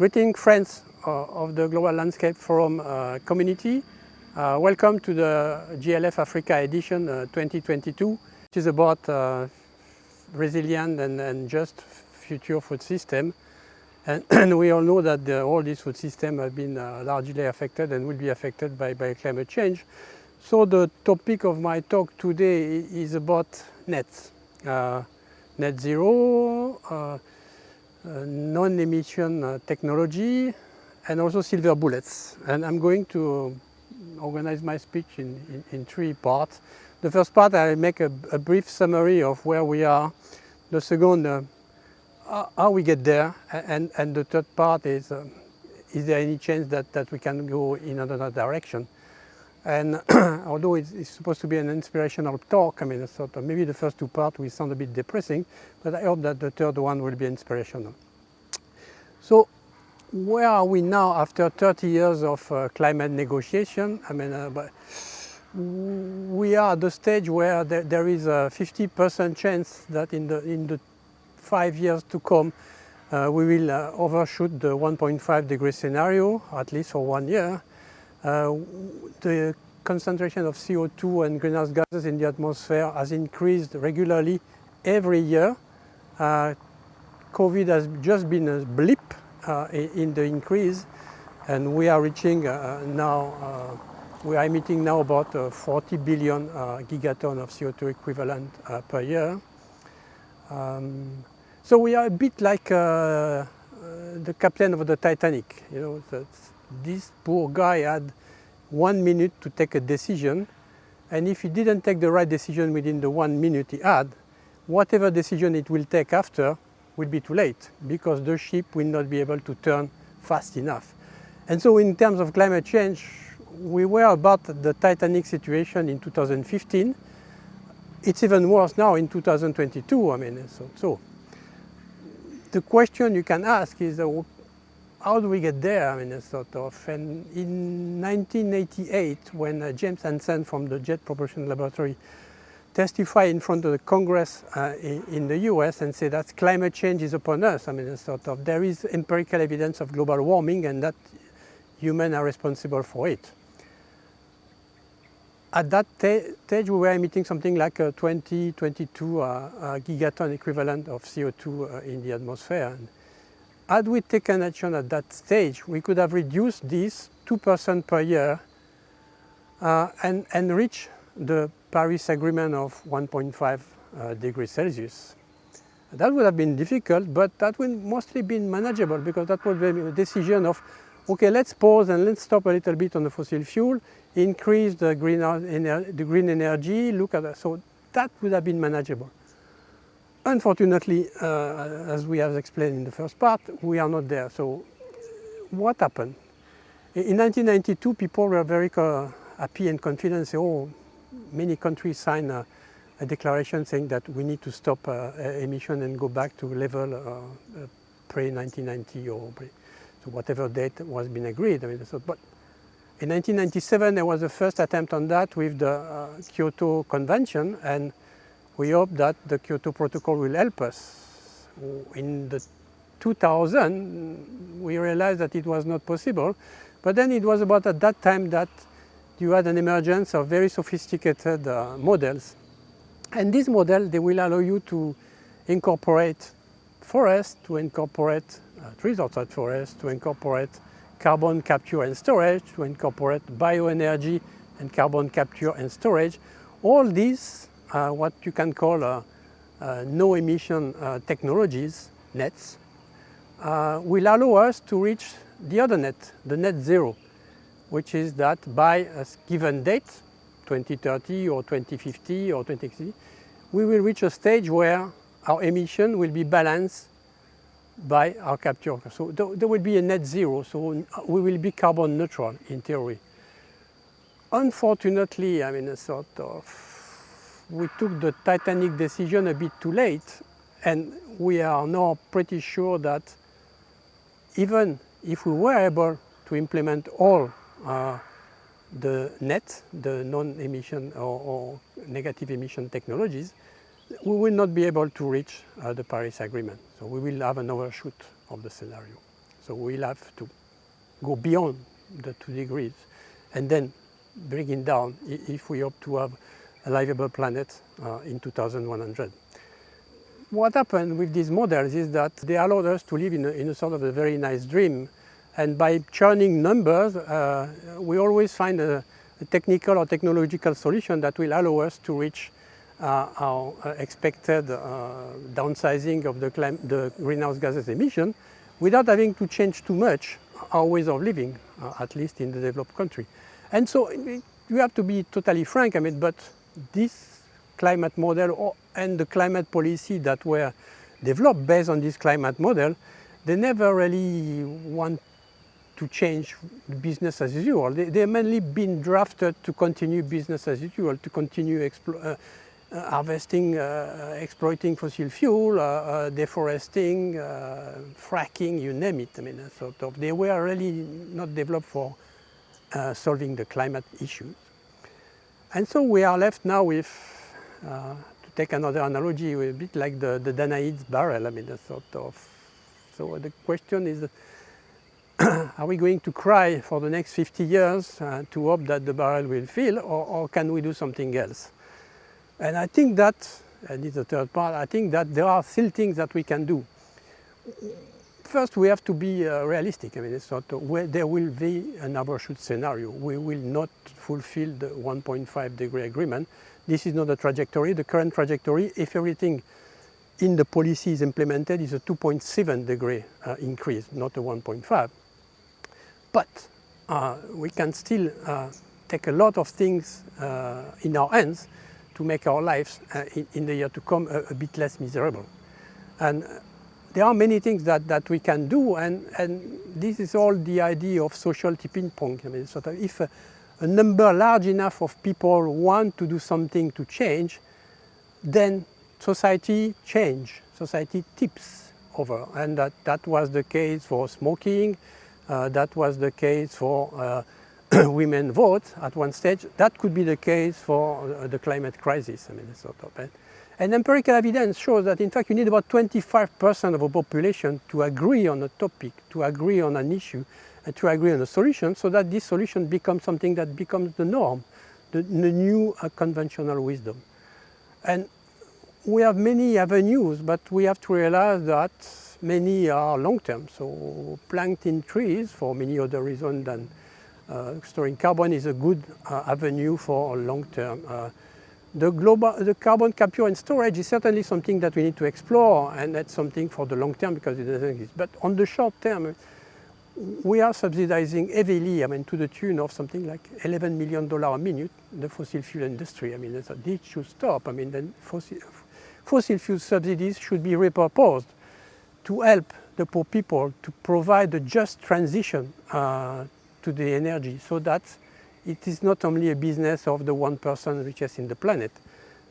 Greeting friends of the Global Landscape Forum community. Welcome to the GLF Africa edition 2022, which is about resilient and just future food system. And we all know that all these food systems have been largely affected and will be affected by climate change. So the topic of my talk today is about nets, net zero, non-emission technology, and also silver bullets. And I'm going to organize my speech in three parts. The first part, I'll make a brief summary of where we are. The second, how we get there. And the third part is there any chance that we can go in another direction? And although it's supposed to be an inspirational talk, I mean, sort of maybe the first two parts will sound a bit depressing, but I hope that the third one will be inspirational. So where are we now after 30 years of climate negotiation? I mean, we are at the stage where there is a 50% chance that in the 5 years to come, we will overshoot the 1.5 degree scenario, at least for 1 year. The concentration of CO2 and greenhouse gases in the atmosphere has increased regularly every year. COVID has just been a blip in the increase, and we are reaching we are emitting now about 40 billion gigaton of CO2 equivalent per year. So we are a bit like the captain of the Titanic. You know, this poor guy had 1 minute to take a decision, and if he didn't take the right decision within the 1 minute he had, whatever decision it will take after will be too late, because the ship will not be able to turn fast enough. And so in terms of climate change, we were about the Titanic situation in 2015. It's even worse now in 2022. I mean, so the question you can ask is, how do we get there? I mean, sort of. And in 1988, when James Hansen from the Jet Propulsion Laboratory testified in front of the Congress in the US and said that climate change is upon us. I mean, sort of, there is empirical evidence of global warming and that humans are responsible for it. At that stage, we were emitting something like 22 gigaton equivalent of CO2 in the atmosphere. And had we taken action at that stage, we could have reduced this 2% per year and reach the Paris Agreement of 1.5 degrees Celsius. That would have been difficult, but that would mostly been manageable, because that would be a decision of, okay, let's pause and let's stop a little bit on the fossil fuel, increase the green energy, look at that. So that would have been manageable. Unfortunately, as we have explained in the first part, we are not there. So what happened? In 1992, people were very happy and confident, say, oh, many countries signed a declaration saying that we need to stop emission and go back to level pre-1990 or so whatever date was been agreed. I mean, so, but in 1997, there was the first attempt on that with the Kyoto Convention, and we hope that the Kyoto Protocol will help us. In the 2000, we realized that it was not possible, but then it was about at that time that you had an emergence of very sophisticated models. And these models, they will allow you to incorporate forests, to incorporate trees outside forests, to incorporate carbon capture and storage, to incorporate bioenergy and carbon capture and storage. All these what you can call no emission technologies, nets, will allow us to reach the other net, the net zero, which is that by a given date, 2030 or 2050 or 2060, we will reach a stage where our emission will be balanced by our capture. So there will be a net zero, so we will be carbon neutral in theory. Unfortunately, I mean, sort of, we took the Titanic decision a bit too late, and we are now pretty sure that even if we were able to implement all the net, the non-emission or negative emission technologies, we will not be able to reach the Paris Agreement. So we will have an overshoot of the scenario. So we'll have to go beyond the 2 degrees and then bring it down if we hope to have a livable planet in 2100. What happened with these models is that they allowed us to live in a sort of a very nice dream, and by churning numbers we always find a technical or technological solution that will allow us to reach our expected downsizing of the greenhouse gases emission without having to change too much our ways of living, at least in the developed country. And so you have to be totally frank, but this climate model and the climate policy that were developed based on this climate model, they never really want to change business as usual. They've mainly been drafted to continue business as usual, to continue harvesting, exploiting fossil fuel, deforesting, fracking, you name it. They were really not developed for solving the climate issues. And so we are left now with, to take another analogy, a bit like the Danaid's barrel. So the question is, are we going to cry for the next 50 years to hope that the barrel will fill, or can we do something else? And I think that, and it's the third part, I think that there are still things that we can do. First, we have to be realistic. There will be an overshoot scenario. We will not fulfill the 1.5 degree agreement. This is not a trajectory. The current trajectory, if everything in the policy is implemented, is a 2.7 degree increase, not a 1.5. But we can still take a lot of things in our hands to make our lives in the year to come a bit less miserable. And there are many things that we can do, and this is all the idea of social tipping point. If a number large enough of people want to do something to change, then society tips over. And that was the case for smoking, that was the case for women vote at one stage. That could be the case for the climate crisis. And empirical evidence shows that, in fact, you need about 25% of a population to agree on a topic, to agree on an issue, and to agree on a solution, so that this solution becomes something that becomes the norm, the new conventional wisdom. And we have many avenues, but we have to realize that many are long-term. So planting trees, for many other reasons than storing carbon, is a good avenue for long-term. The carbon capture and storage is certainly something that we need to explore, and that's something for the long term because it doesn't exist. But on the short term, we are subsidizing heavily, to the tune of something like $11 million a minute, the fossil fuel industry. This should stop. Then fossil fuel subsidies should be repurposed to help the poor people, to provide a just transition to the energy, so that it is not only a business of the 1% richest in the planet.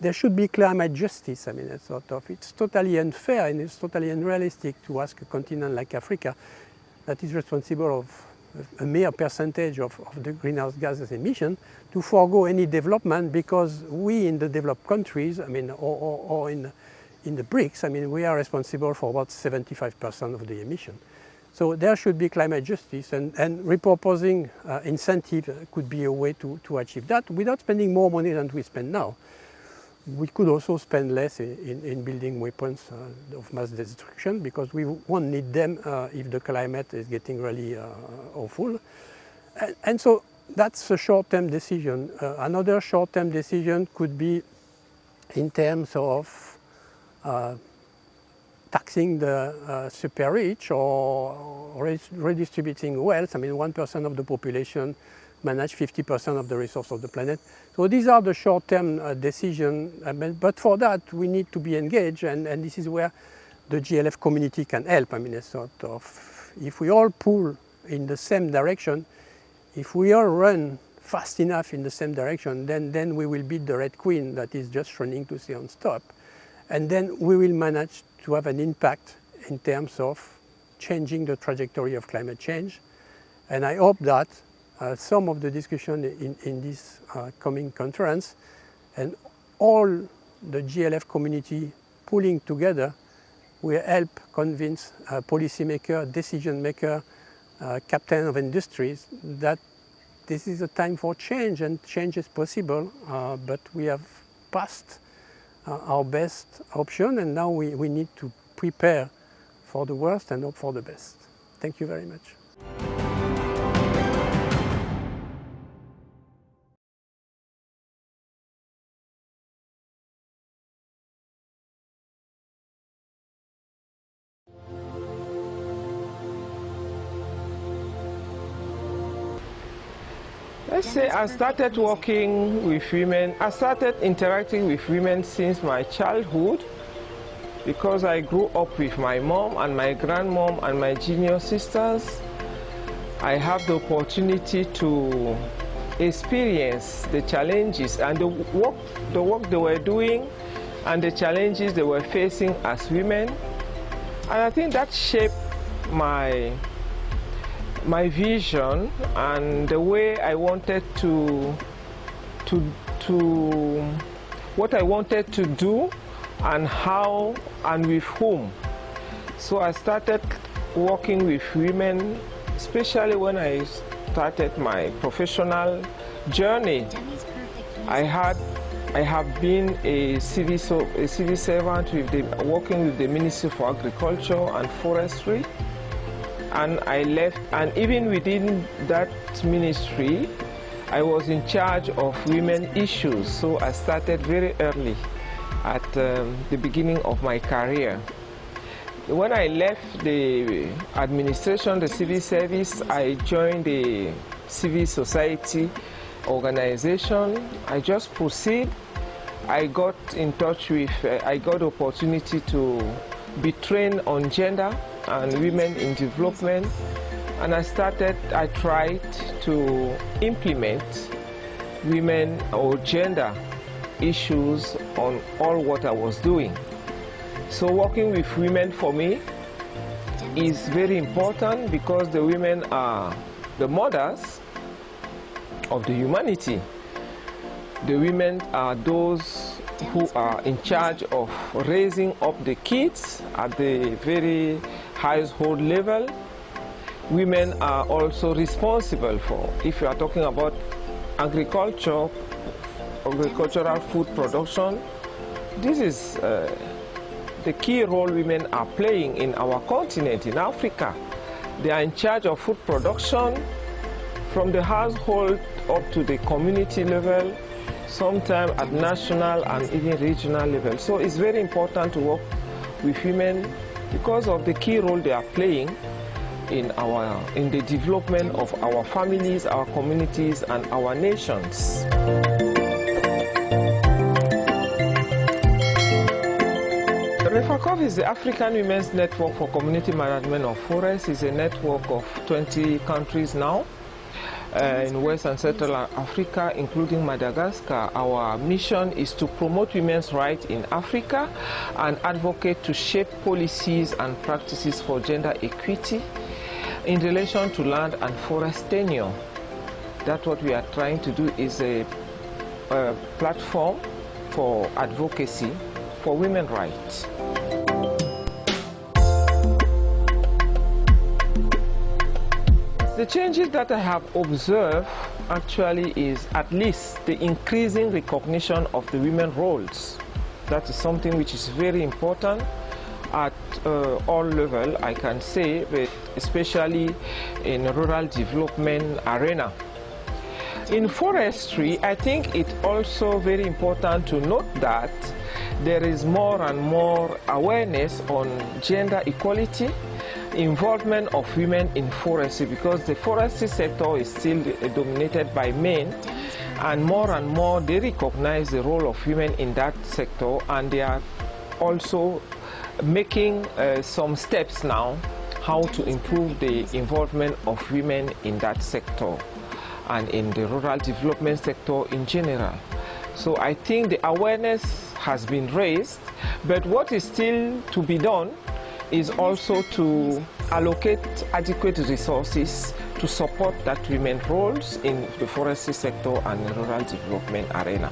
There should be climate justice. It's totally unfair and it's totally unrealistic to ask a continent like Africa, that is responsible of a mere percentage of the greenhouse gases emission, to forego any development, because we in the developed countries, or in the BRICS, we are responsible for about 75% of the emission. So there should be climate justice, and repurposing incentive could be a way to achieve that without spending more money than we spend now. We could also spend less in building weapons of mass destruction, because we won't need them if the climate is getting really awful. And so that's a short-term decision. Another short-term decision could be in terms of taxing the super rich or redistributing wealth. 1% of the population manage 50% of the resource of the planet. So these are the short-term decisions, but for that we need to be engaged, and this is where the GLF community can help. If we all pull in the same direction, if we all run fast enough in the same direction, then we will beat the Red Queen that is just running to say on stop. And then we will manage to have an impact in terms of changing the trajectory of climate change. And I hope that some of the discussion in this coming conference and all the GLF community pulling together we help convince policymakers, decision makers, captain of industries that this is a time for change and change is possible, but we have passed our best option and now we need to prepare for the worst and hope for the best. Thank you very much. Let's say I started working with women, I started interacting with women since my childhood because I grew up with my mom and my grandmom and my junior sisters. I have the opportunity to experience the challenges and the work they were doing and the challenges they were facing as women. And I think that shaped my vision and the way I wanted what I wanted to do and how and with whom. So I started working with women, especially when I started my professional journey. I have been a civil servant working with the Ministry for Agriculture and Forestry. And I left, and even within that ministry, I was in charge of women issues. So I started very early at the beginning of my career. When I left the administration, the civil service, I joined the civil society organization. I just proceed. I got in touch with, I got the opportunity to be trained on gender and women in development, and I tried to implement women or gender issues on all what I was doing. So working with women for me is very important because the women are the mothers of the humanity. The women are those who are in charge of raising up the kids at the very household level. Women are also responsible for, if you are talking about agricultural food production, this is the key role women are playing in our continent, in Africa. They are in charge of food production from the household up to the community level, sometimes at national and even regional level. So it's very important to work with women because of the key role they are playing in the development of our families, our communities, and our nations. REFACOF is the African Women's Network for Community Management of Forests. It's a network of 20 countries now. In West and Central Africa, including Madagascar. Our mission is to promote women's rights in Africa and advocate to shape policies and practices for gender equity in relation to land and forest tenure. That's what we are trying to do, is a platform for advocacy for women's rights. The changes that I have observed actually is at least the increasing recognition of the women's roles. That is something which is very important at all levels, I can say, but especially in rural development arena. In forestry, I think it's also very important to note that there is more and more awareness on gender equality, involvement of women in forestry, because the forestry sector is still dominated by men, and more they recognize the role of women in that sector, and they are also making some steps now how to improve the involvement of women in that sector and in the rural development sector in general. So I think the awareness has been raised, but what is still to be done is also to allocate adequate resources to support that women's roles in the forestry sector and the rural development arena.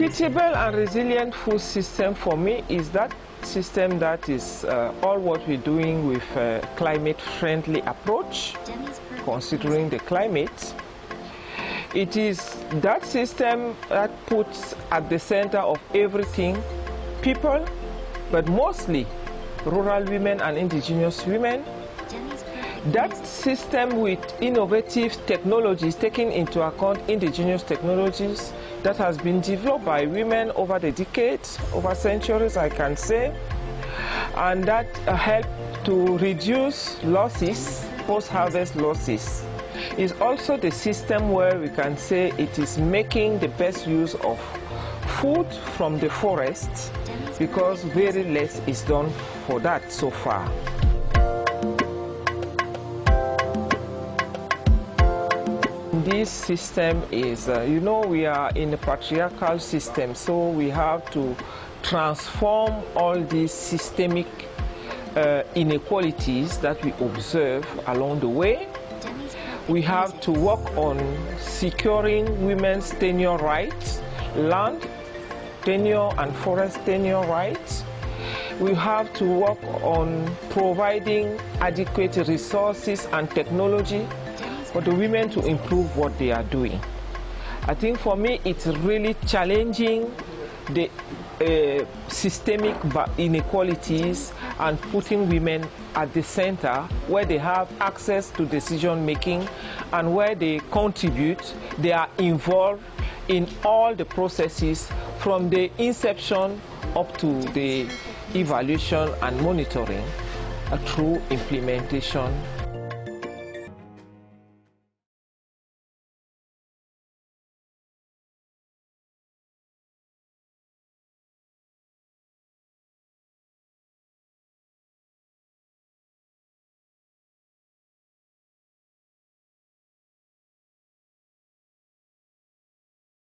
Equitable and resilient food system for me is that system that is all what we're doing with a climate-friendly approach, considering the climate. It is that system that puts at the center of everything people, but mostly rural women and indigenous women. That system with innovative technologies, taking into account indigenous technologies that has been developed by women over the decades, over centuries, I can say, and that help to reduce losses, post-harvest losses. Is also the system where we can say it is making the best use of food from the forest, because very less is done for that so far. This system is, we are in a patriarchal system, so we have to transform all these systemic inequalities that we observe along the way. We have to work on securing women's tenure rights, land tenure and forest tenure rights. We have to work on providing adequate resources and technology for the women to improve what they are doing. I think for me it's really challenging the systemic inequalities and putting women at the center where they have access to decision making and where they contribute, they are involved in all the processes from the inception up to the evaluation and monitoring through implementation